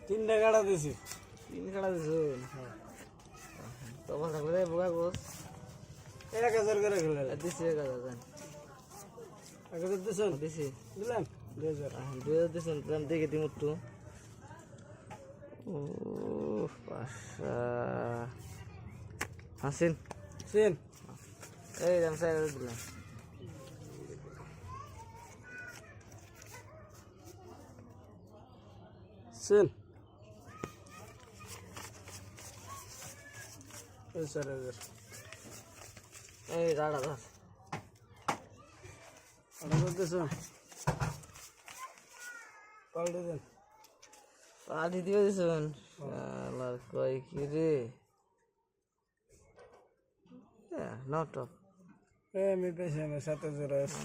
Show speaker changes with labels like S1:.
S1: তিনটা কাটা দিছি।
S2: তিন কাটা দিছো তোমার থাকলে বোকা গোস
S1: 1000 করে খেলে
S2: দিছি 1000
S1: 1000 দিছেন
S2: দিছি
S1: দিলাম 2000
S2: 2000 দিছেন প্রেম দেখে দিম একটু ও পাশা হাসিন
S1: সেন
S2: এই দাম সাইড দিলাম
S1: সেন এই 4000
S2: এই দাঁড়া দাঁড়া
S1: 8000 দিছেন পাল্টে দেন
S2: পার্টি দিয়ে দিছেন শালার কই কি রে নট
S1: আমি পেয়েছি 7000 আছে